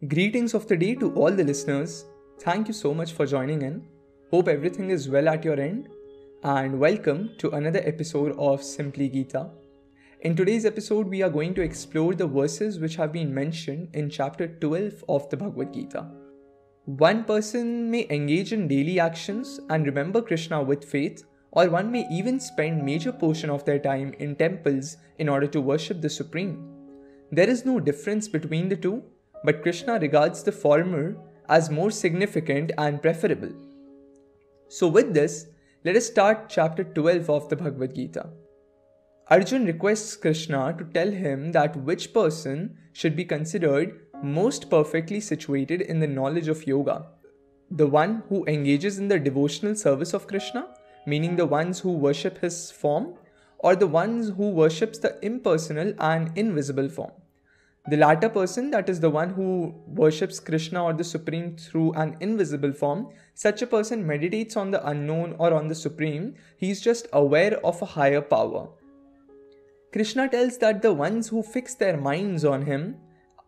Greetings of the day to all the listeners. Thank you so much for joining in. Hope everything is well at your end. And welcome to another episode of Simply Gita. In today's episode, we are going to explore the verses which have been mentioned in chapter 12 of the Bhagavad Gita. One person may engage in daily actions and remember Krishna with faith, or one may even spend major portion of their time in temples in order to worship the Supreme. There is no difference between the two, but Krishna regards the former as more significant and preferable. So with this, let us start chapter 12 of the Bhagavad Gita. Arjun requests Krishna to tell him that which person should be considered most perfectly situated in the knowledge of yoga. The one who engages in the devotional service of Krishna, meaning the ones who worship his form, or the ones who worships the impersonal and invisible form. The latter person, that is the one who worships Krishna or the Supreme through an invisible form, such a person meditates on the unknown or on the Supreme. He is just aware of a higher power. Krishna tells that the ones who fix their minds on him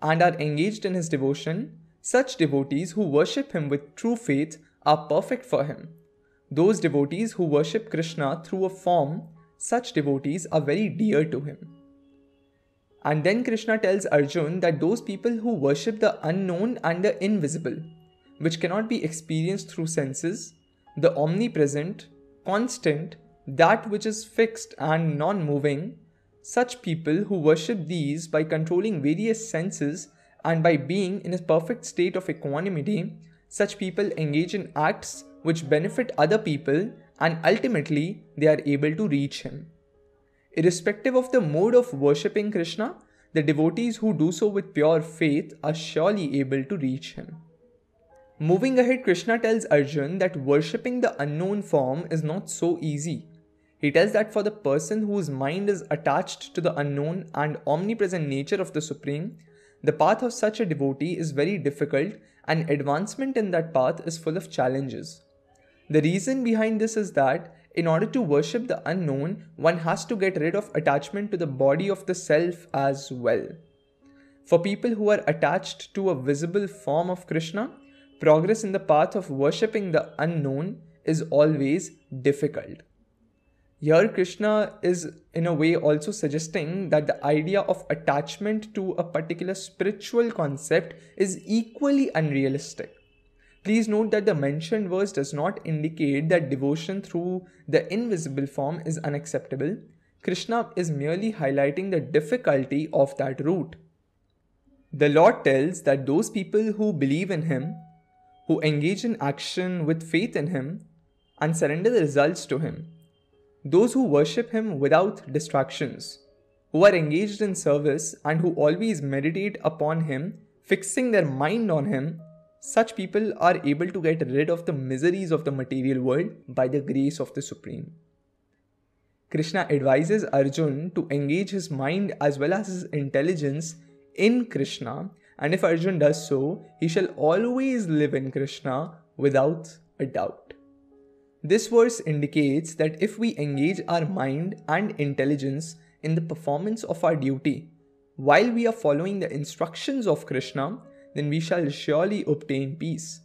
and are engaged in his devotion, such devotees who worship him with true faith are perfect for him. Those devotees who worship Krishna through a form, such devotees are very dear to him. And then Krishna tells Arjun that those people who worship the unknown and the invisible, which cannot be experienced through senses, the omnipresent, constant, that which is fixed and non-moving, such people who worship these by controlling various senses and by being in a perfect state of equanimity, such people engage in acts which benefit other people and ultimately they are able to reach him. Irrespective of the mode of worshipping Krishna, the devotees who do so with pure faith are surely able to reach him. Moving ahead, Krishna tells Arjun that worshipping the unknown form is not so easy. He tells that for the person whose mind is attached to the unknown and omnipresent nature of the Supreme, the path of such a devotee is very difficult and advancement in that path is full of challenges. The reason behind this is that in order to worship the unknown, one has to get rid of attachment to the body of the self as well. For people who are attached to a visible form of Krishna, progress in the path of worshipping the unknown is always difficult. Here Krishna is in a way also suggesting that the idea of attachment to a particular spiritual concept is equally unrealistic. Please note that the mentioned verse does not indicate that devotion through the invisible form is unacceptable. Krishna is merely highlighting the difficulty of that route. The Lord tells that those people who believe in him, who engage in action with faith in him, and surrender the results to him, those who worship him without distractions, who are engaged in service and who always meditate upon him, fixing their mind on him, such people are able to get rid of the miseries of the material world by the grace of the Supreme. Krishna advises Arjun to engage his mind as well as his intelligence in Krishna, and if Arjun does so, he shall always live in Krishna without a doubt. This verse indicates that if we engage our mind and intelligence in the performance of our duty, while we are following the instructions of Krishna, then we shall surely obtain peace.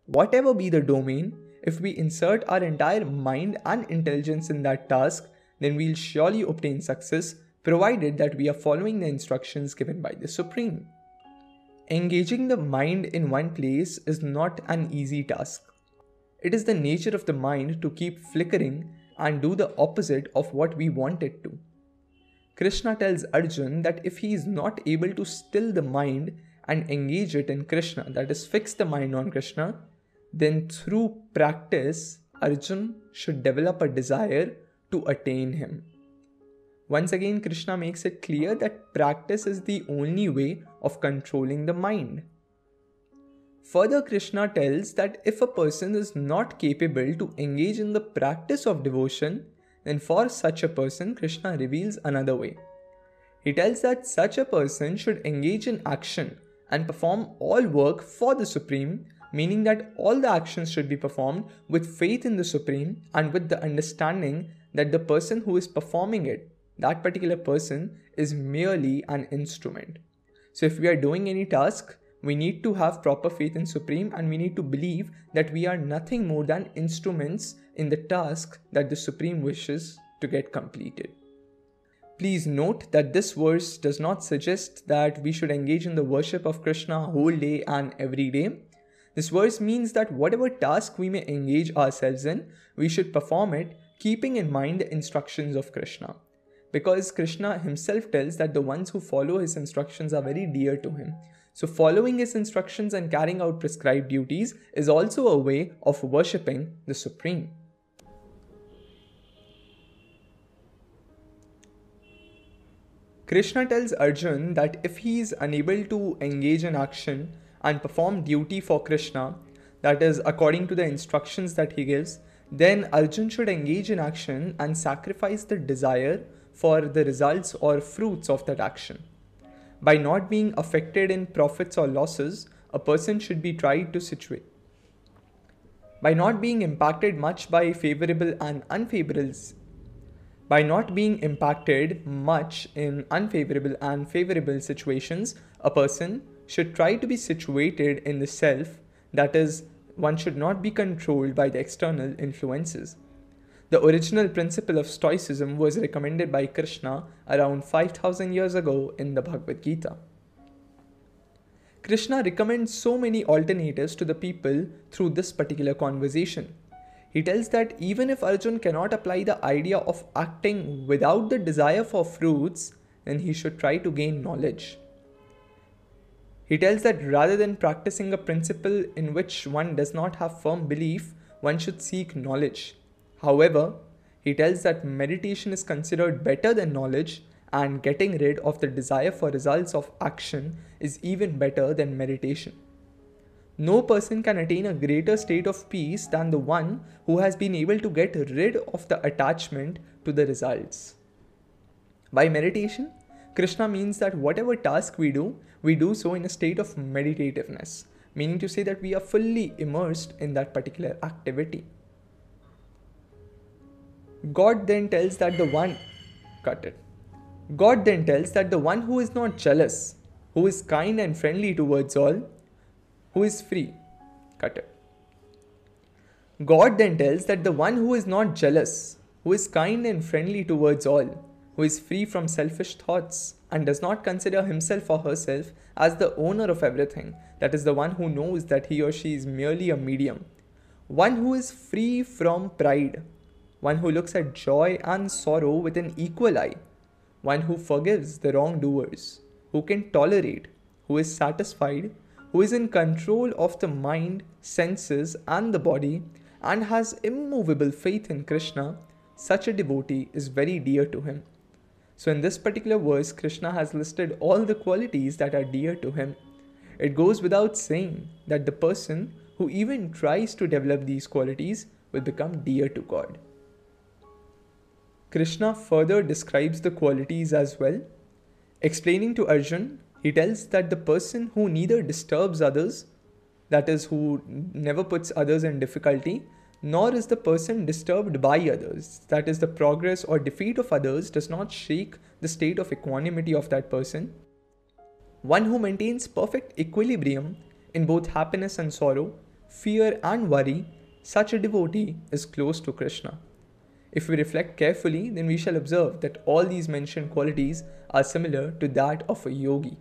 Whatever be the domain, if we insert our entire mind and intelligence in that task, then we'll surely obtain success, provided that we are following the instructions given by the Supreme. Engaging the mind in one place is not an easy task. It is the nature of the mind to keep flickering and do the opposite of what we want it to. Krishna tells Arjun that if he is not able to still the mind and engage it in Krishna, that is, fix the mind on Krishna, then through practice, Arjun should develop a desire to attain him. Once again, Krishna makes it clear that practice is the only way of controlling the mind. Further, Krishna tells that if a person is not capable to engage in the practice of devotion, then for such a person, Krishna reveals another way. He tells that such a person should engage in action and perform all work for the Supreme, meaning that all the actions should be performed with faith in the Supreme and with the understanding that the person who is performing it, that particular person, is merely an instrument. So if we are doing any task, We need to have proper faith in Supreme, and we need to believe that we are nothing more than instruments in the task that the Supreme wishes to get completed. Please note that this verse does not suggest that we should engage in the worship of Krishna whole day and every day. This verse means that whatever task we may engage ourselves in, we should perform it keeping in mind the instructions of Krishna. Because Krishna himself tells that the ones who follow his instructions are very dear to him. So following his instructions and carrying out prescribed duties is also a way of worshipping the Supreme. Krishna tells Arjun that if he is unable to engage in action and perform duty for Krishna, that is according to the instructions that he gives, then Arjun should engage in action and sacrifice the desire for the results or fruits of that action. By not being affected in profits or losses, a person should be tried to situate. By not being impacted much by favorable and unfavorable By not being impacted much in unfavorable and favorable situations, a person should try to be situated in the self, that is, one should not be controlled by the external influences. The original principle of Stoicism was recommended by Krishna around 5000 years ago in the Bhagavad Gita. Krishna recommends so many alternatives to the people through this particular conversation. He tells that even if Arjun cannot apply the idea of acting without the desire for fruits, then he should try to gain knowledge. He tells that rather than practicing a principle in which one does not have firm belief, one should seek knowledge. However, he tells that meditation is considered better than knowledge, and getting rid of the desire for results of action is even better than meditation. No person can attain a greater state of peace than the one who has been able to get rid of the attachment to the results. By meditation, Krishna means that whatever task we do so in a state of meditativeness, meaning to say that we are fully immersed in that particular activity. God then tells that the one who is not jealous, who is kind and friendly towards all, who is free. God then tells that the one who is not jealous, who is kind and friendly towards all, who is free from selfish thoughts and does not consider himself or herself as the owner of everything, that is the one who knows that he or she is merely a medium, one who is free from pride, one who looks at joy and sorrow with an equal eye, one who forgives the wrongdoers, who can tolerate, who is satisfied, who is in control of the mind, senses and the body, and has immovable faith in Krishna, such a devotee is very dear to him. So in this particular verse, Krishna has listed all the qualities that are dear to him. It goes without saying that the person who even tries to develop these qualities will become dear to God. Krishna further describes the qualities as well. Explaining to Arjun, he tells that the person who neither disturbs others, that is, who never puts others in difficulty, nor is the person disturbed by others, that is, the progress or defeat of others does not shake the state of equanimity of that person. One who maintains perfect equilibrium in both happiness and sorrow, fear and worry, such a devotee is close to Krishna. If we reflect carefully, then we shall observe that all these mentioned qualities are similar to that of a yogi.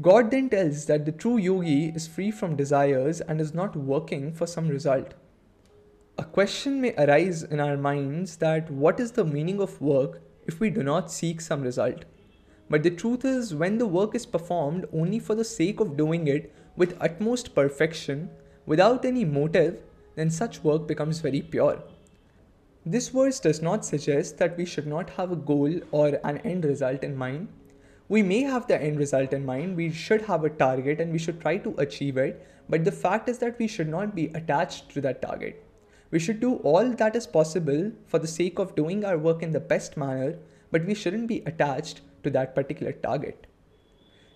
God then tells that the true yogi is free from desires and is not working for some result. A question may arise in our minds that what is the meaning of work if we do not seek some result? But the truth is, when the work is performed only for the sake of doing it with utmost perfection, without any motive, then such work becomes very pure. This verse does not suggest that we should not have a goal or an end result in mind. We may have the end result in mind, we should have a target and we should try to achieve it, but the fact is that we should not be attached to that target. We should do all that is possible for the sake of doing our work in the best manner, but we shouldn't be attached to that particular target.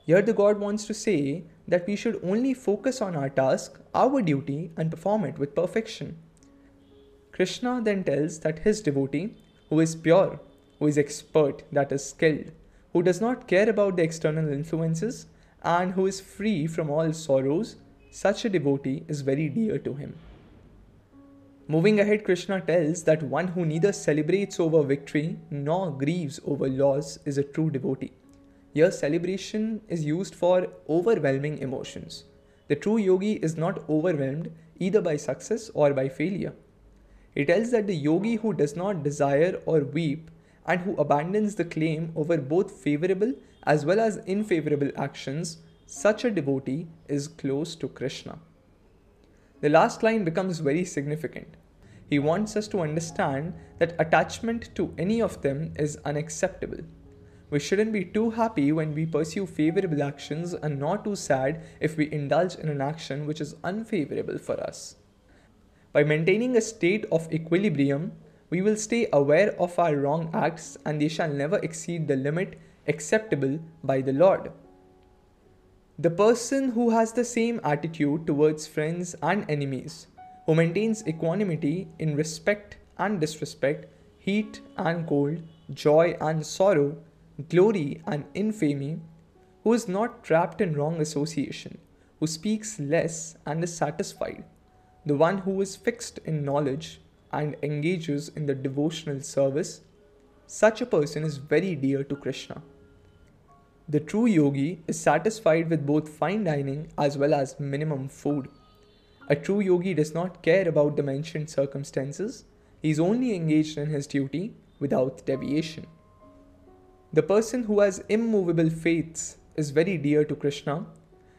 Here the God wants to say that we should only focus on our task, our duty, and perform it with perfection. Krishna then tells that his devotee, who is pure, who is expert, that is skilled, who does not care about the external influences, and who is free from all sorrows, such a devotee is very dear to him. Moving ahead, Krishna tells that one who neither celebrates over victory nor grieves over loss is a true devotee. Here, celebration is used for overwhelming emotions. The true yogi is not overwhelmed either by success or by failure. He tells that the yogi who does not desire or weep and who abandons the claim over both favorable as well as unfavorable actions, such a devotee is close to Krishna. The last line becomes very significant. He wants us to understand that attachment to any of them is unacceptable. We shouldn't be too happy when we pursue favorable actions and not too sad if we indulge in an action which is unfavorable for us. By maintaining a state of equilibrium, we will stay aware of our wrong acts and they shall never exceed the limit acceptable by the Lord. The person who has the same attitude towards friends and enemies, who maintains equanimity in respect and disrespect, heat and cold, joy and sorrow, glory and infamy, who is not trapped in wrong association, who speaks less and is satisfied, the one who is fixed in knowledge and engages in the devotional service, such a person is very dear to Krishna. The true yogi is satisfied with both fine dining as well as minimum food. A true yogi does not care about the mentioned circumstances, he is only engaged in his duty without deviation. The person who has immovable faiths is very dear to Krishna.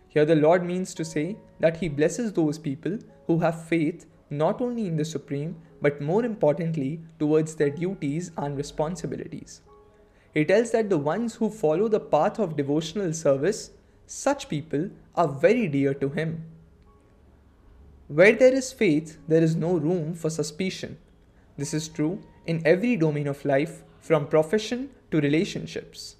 Here the Lord means to say that he blesses those people who have faith not only in the Supreme but more importantly towards their duties and responsibilities. He tells that the ones who follow the path of devotional service, such people are very dear to him. Where there is faith, there is no room for suspicion. This is true in every domain of life, from profession to relationships.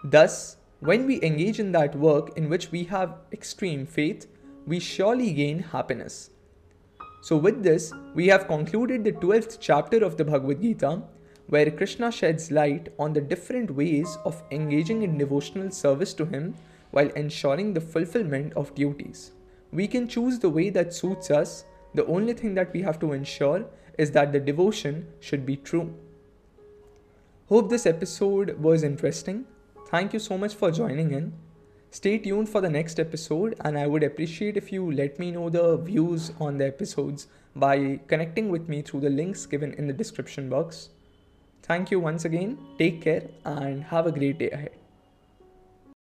Thus, when we engage in that work in which we have extreme faith, we surely gain happiness. So with this, we have concluded the 12th chapter of the Bhagavad Gita, where Krishna sheds light on the different ways of engaging in devotional service to him while ensuring the fulfillment of duties. We can choose the way that suits us. The only thing that we have to ensure is that the devotion should be true. Hope this episode was interesting. Thank you so much for joining in. Stay tuned for the next episode, and I would appreciate if you let me know the views on the episodes by connecting with me through the links given in the description box. Thank you once again, take care, and have a great day ahead.